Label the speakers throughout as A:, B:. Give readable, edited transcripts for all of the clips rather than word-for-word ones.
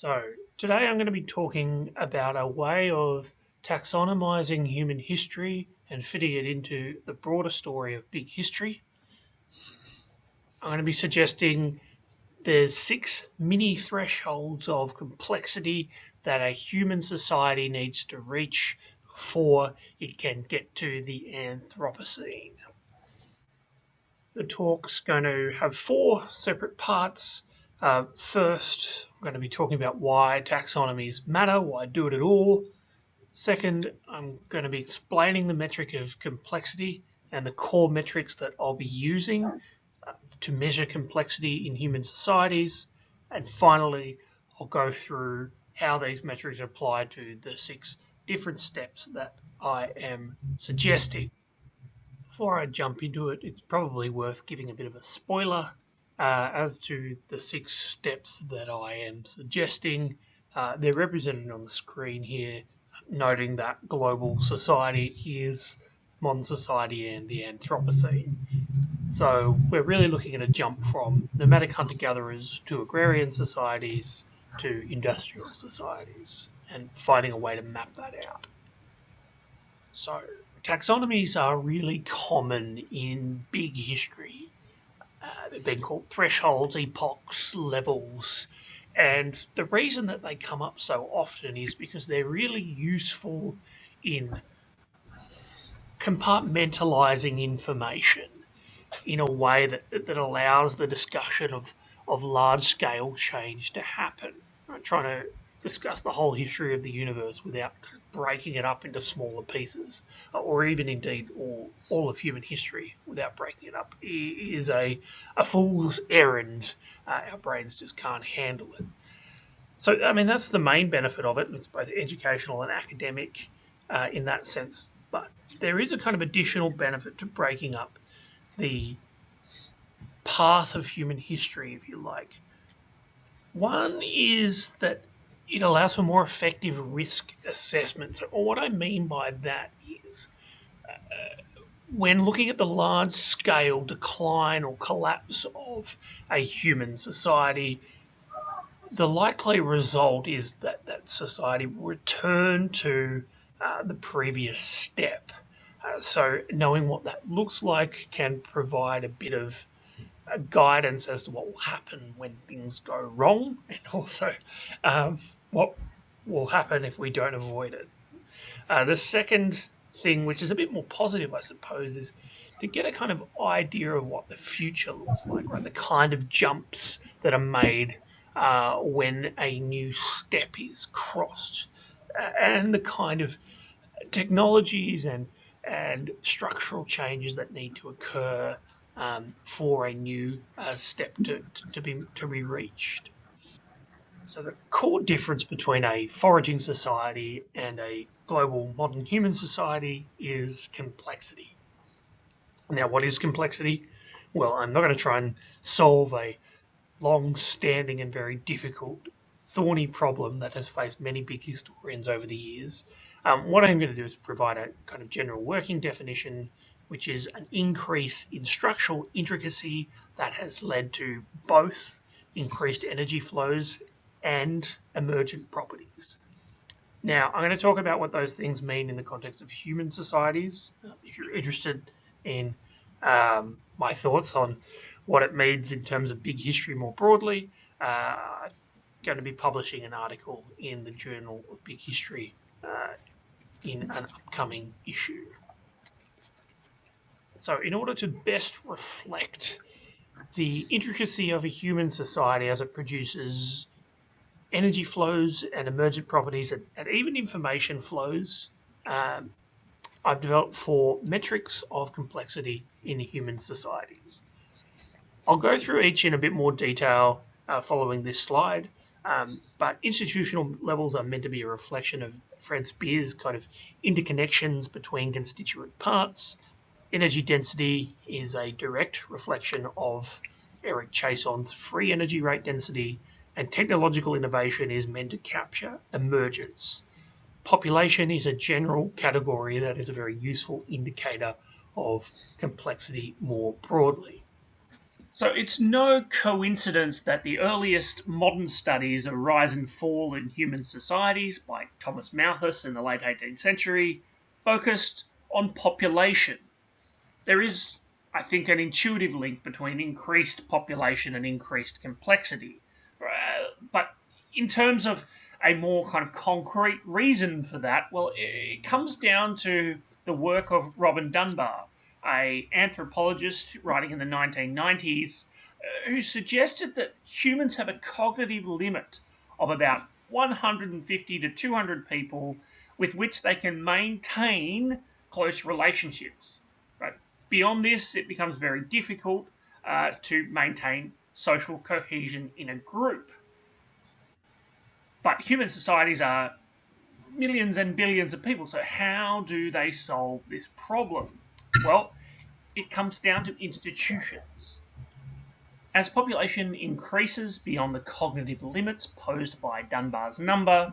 A: So, today I'm going to be talking about a way of taxonomizing human history and fitting it into the broader story of big history. I'm going to be suggesting there's 6 mini thresholds of complexity that a human society needs to reach before it can get to the Anthropocene. The talk's going to have 4 separate parts. First, I'm going to be talking about why taxonomies matter, why do it at all. Second, I'm going to be explaining the metric of complexity and the core metrics that I'll be using to measure complexity in human societies. And finally, I'll go through how these metrics apply to the 6 different steps that I am suggesting. Before I jump into it, it's probably worth giving a bit of a spoiler as to the 6 steps that I am suggesting. They're represented on the screen here, noting that global society is modern society and the Anthropocene. So we're really looking at a jump from nomadic hunter-gatherers to agrarian societies to industrial societies and finding a way to map that out. So taxonomies are really common in big history. They've been called thresholds, epochs, levels, and the reason that they come up so often is because they're really useful in compartmentalizing information in a way that allows the discussion of large-scale change to happen. I'm trying to discuss the whole history of the universe without breaking it up into smaller pieces, or even indeed all of human history without breaking it up, is a fool's errand. Our brains just can't handle it. So, I mean, that's the main benefit of it. It's both educational and academic in that sense. But there is a kind of additional benefit to breaking up the path of human history, if you like. One is that it allows for more effective risk assessments. Or what I mean by that is when looking at the large-scale decline or collapse of a human society, the likely result is that that society will return to the previous step. So knowing what that looks like can provide a bit of guidance as to what will happen when things go wrong, and also what will happen if we don't avoid it. The second thing, which is a bit more positive, I suppose, is to get a kind of idea of what the future looks like, right? The kind of jumps that are made when a new step is crossed, and the kind of technologies and structural changes that need to occur for a new step to be reached. So the core difference between a foraging society and a global modern human society is complexity. Now, what is complexity? Well, I'm not going to try and solve a long-standing and very difficult, thorny problem that has faced many big historians over the years. What I'm going to do is provide a kind of general working definition, which is an increase in structural intricacy that has led to both increased energy flows and emergent properties. Now, I'm going to talk about what those things mean in the context of human societies. If you're interested in my thoughts on what it means in terms of big history more broadly, I'm going to be publishing an article in the Journal of Big History in an upcoming issue. So in order to best reflect the intricacy of a human society as it produces energy flows and emergent properties and even information flows, I've developed 4 metrics of complexity in human societies. I'll go through each in a bit more detail following this slide, but institutional levels are meant to be a reflection of Fred Speer's kind of interconnections between constituent parts. Energy density is a direct reflection of Eric Chason's free energy rate density, and technological innovation is meant to capture emergence. Population is a general category that is a very useful indicator of complexity more broadly. So it's no coincidence that the earliest modern studies of rise and fall in human societies by Thomas Malthus in the late 18th century focused on population. There is, I think, an intuitive link between increased population and increased complexity. But in terms of a more kind of concrete reason for that, well, it comes down to the work of Robin Dunbar, an anthropologist writing in the 1990s, who suggested that humans have a cognitive limit of about 150 to 200 people with which they can maintain close relationships. Right? Beyond this, it becomes very difficult to maintain social cohesion in a group. But human societies are millions and billions of people, so how do they solve this problem? Well, it comes down to institutions. As population increases beyond the cognitive limits posed by Dunbar's number,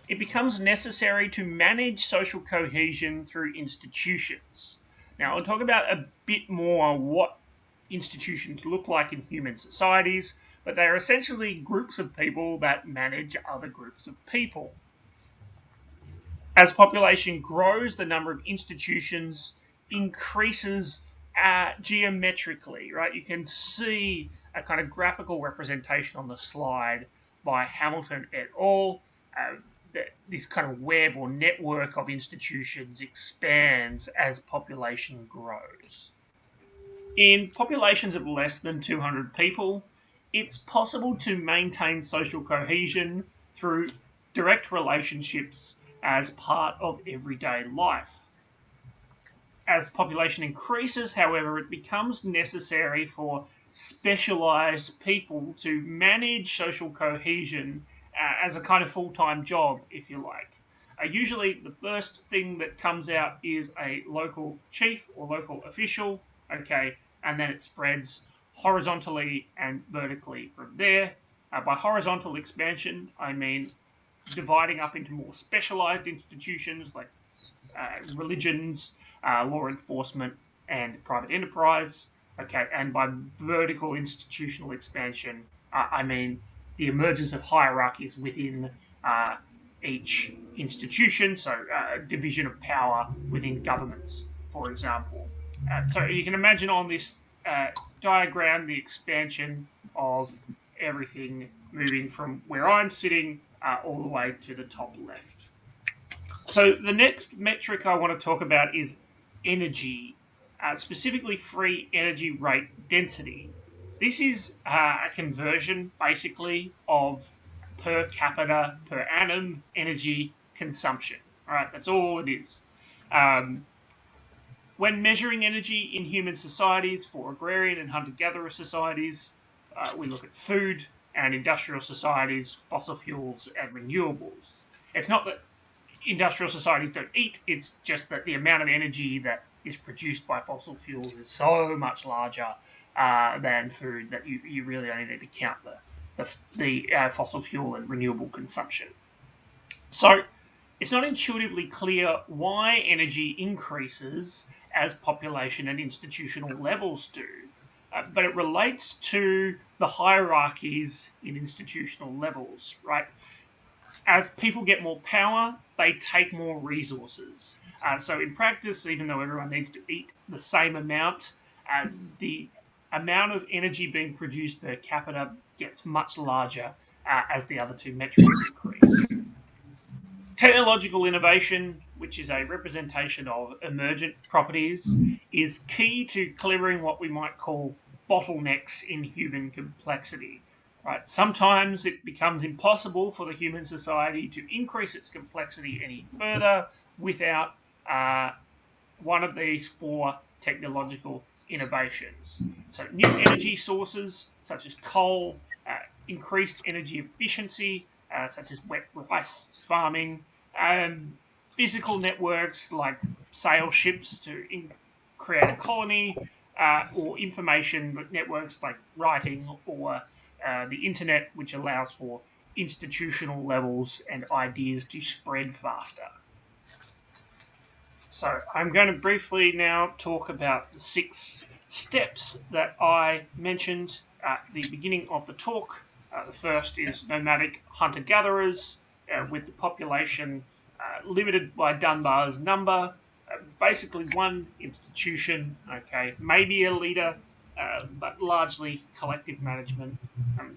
A: it becomes necessary to manage social cohesion through institutions. Now, I'll talk about a bit more what institutions look like in human societies, but they are essentially groups of people that manage other groups of people. As population grows, the number of institutions increases geometrically, right? You can see a kind of graphical representation on the slide by Hamilton et al. This kind of web or network of institutions expands as population grows. In populations of less than 200 people, it's possible to maintain social cohesion through direct relationships as part of everyday life. As population increases, however, it becomes necessary for specialised people to manage social cohesion as a kind of full-time job, if you like. Usually the first thing that comes out is a local chief or local official, okay, and then it spreads horizontally and vertically from there. By horizontal expansion, I mean dividing up into more specialised institutions like religions, law enforcement, and private enterprise. Okay, and by vertical institutional expansion, I mean the emergence of hierarchies within each institution, so division of power within governments, for example. So you can imagine on this diagram the expansion of everything moving from where I'm sitting all the way to the top left. So the next metric I want to talk about is energy, specifically free energy rate density. This is a conversion, basically, of per capita, per annum energy consumption. All right, that's all it is. When measuring energy in human societies for agrarian and hunter-gatherer societies, we look at food, and industrial societies, fossil fuels, and renewables. It's not that industrial societies don't eat, it's just that the amount of energy that is produced by fossil fuels is so much larger than food that you really only need to count the fossil fuel and renewable consumption. So it's not intuitively clear why energy increases as population and institutional levels do, but it relates to the hierarchies in institutional levels, right? As people get more power, they take more resources. So in practice, even though everyone needs to eat the same amount, the amount of energy being produced per capita gets much larger as the other two metrics increase. Technological innovation, which is a representation of emergent properties, is key to clearing what we might call bottlenecks in human complexity. Right? Sometimes it becomes impossible for the human society to increase its complexity any further without one of these four technological innovations. So new energy sources such as coal, increased energy efficiency such as wet rice farming, physical networks like sail ships to create a colony, or information networks like writing or the internet, which allows for institutional levels and ideas to spread faster. So I'm going to briefly now talk about the 6 steps that I mentioned at the beginning of the talk. The first is nomadic hunter-gatherers, with the population limited by Dunbar's number. Basically one institution, okay, maybe a leader, but largely collective management.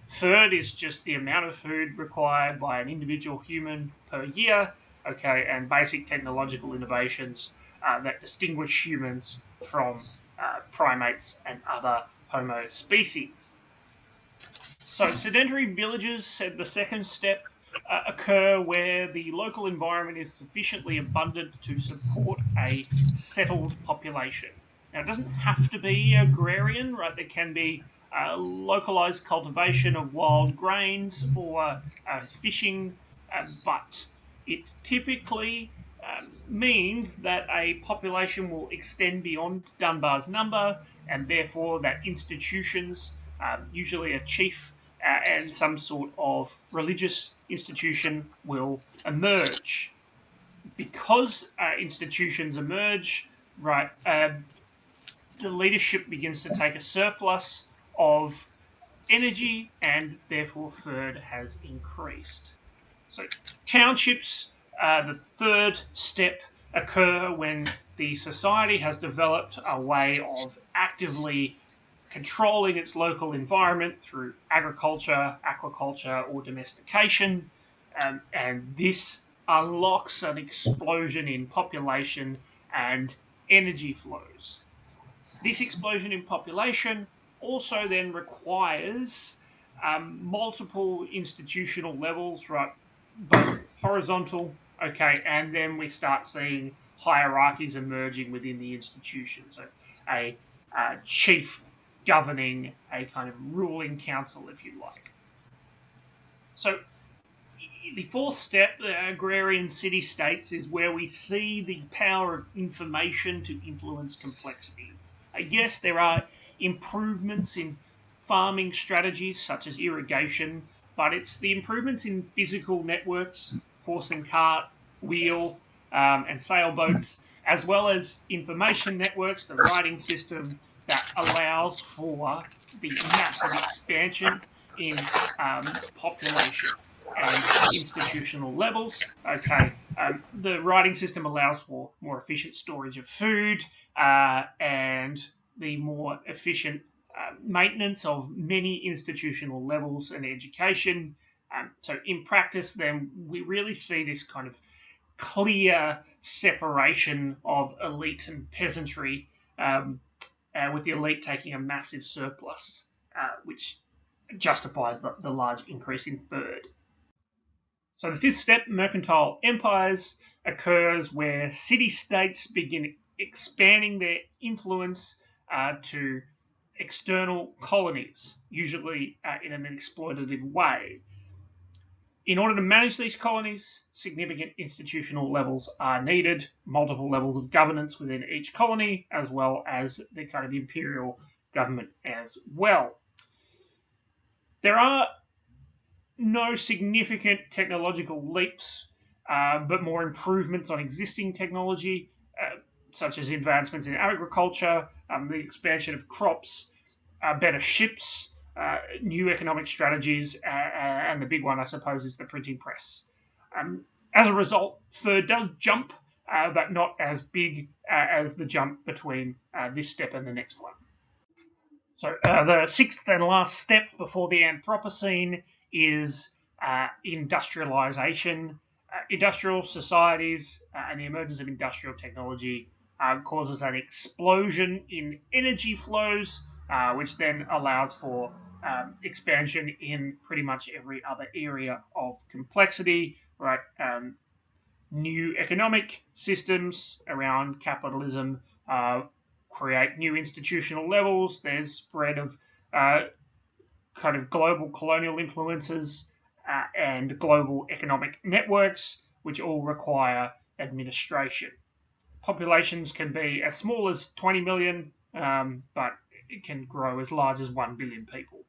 A: Third is just the amount of food required by an individual human per year, okay, and basic technological innovations that distinguish humans from primates and other Homo species. So sedentary villages, said the second step, occur where the local environment is sufficiently abundant to support a settled population. Now, it doesn't have to be agrarian, right? There can be localized cultivation of wild grains or fishing, but it typically means that a population will extend beyond Dunbar's number, and therefore that institutions, usually a chief and some sort of religious institution, will emerge. Because institutions emerge, right, the leadership begins to take a surplus of energy, and therefore third has increased. So townships, the third step, occur when the society has developed a way of actively controlling its local environment through agriculture, aquaculture, or domestication, and this unlocks an explosion in population and energy flows. This explosion in population also then requires multiple institutional levels, right, both horizontal, okay, and then we start seeing hierarchies emerging within the institution. So a chief governing a kind of ruling council, if you like. So the fourth step, the agrarian city-states, is where we see the power of information to influence complexity. I guess there are improvements in farming strategies such as irrigation, but it's the improvements in physical networks, horse and cart, wheel, and sailboats, as well as information networks, the writing system, that allows for the massive expansion in population and institutional levels. Okay, the writing system allows for more efficient storage of food and the more efficient maintenance of many institutional levels and education. So in practice, then, we really see this kind of clear separation of elite and peasantry, with the elite taking a massive surplus, which justifies the large increase in third. So the fifth step, mercantile empires, occurs where city-states begin expanding their influence to external colonies, usually in an exploitative way. In order to manage these colonies, significant institutional levels are needed, multiple levels of governance within each colony, as well as the kind of imperial government as well. There are no significant technological leaps, but more improvements on existing technology, such as advancements in agriculture, the expansion of crops, better ships, new economic strategies, and the big one, I suppose, is the printing press. As a result, third does jump, but not as big as the jump between this step and the next one. So the sixth and last step before the Anthropocene is industrialization. Industrial societies and the emergence of industrial technology causes an explosion in energy flows, which then allows for expansion in pretty much every other area of complexity, right? New economic systems around capitalism create new institutional levels. There's spread of kind of global colonial influences and global economic networks, which all require administration. Populations can be as small as 20 million, but it can grow as large as 1 billion people.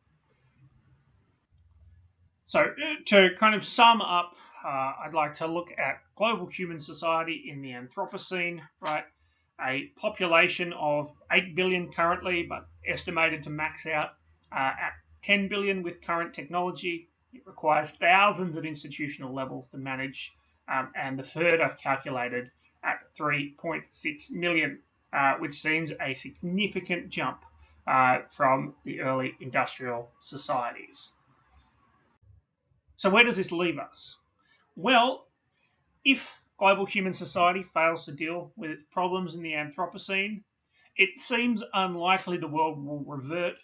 A: So to kind of sum up, I'd like to look at global human society in the Anthropocene, right? a population of 8 billion currently, but estimated to max out at 10 billion with current technology. It requires thousands of institutional levels to manage, and the third I've calculated at 3.6 million, which seems a significant jump from the early industrial societies. So where does this leave us? Well, if global human society fails to deal with its problems in the Anthropocene, it seems unlikely the world will revert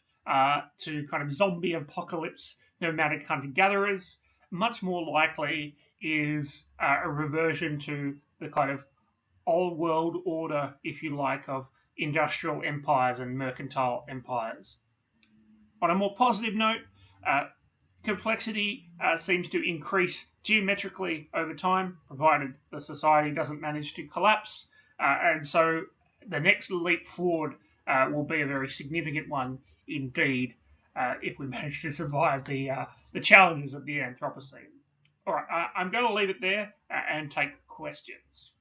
A: to kind of zombie apocalypse, nomadic hunter-gatherers. Much more likely is a reversion to the kind of old world order, if you like, of industrial empires and mercantile empires. On a more positive note, complexity seems to increase geometrically over time, provided the society doesn't manage to collapse. And so the next leap forward will be a very significant one indeed, if we manage to survive the challenges of the Anthropocene. All right, I'm going to leave it there and take questions.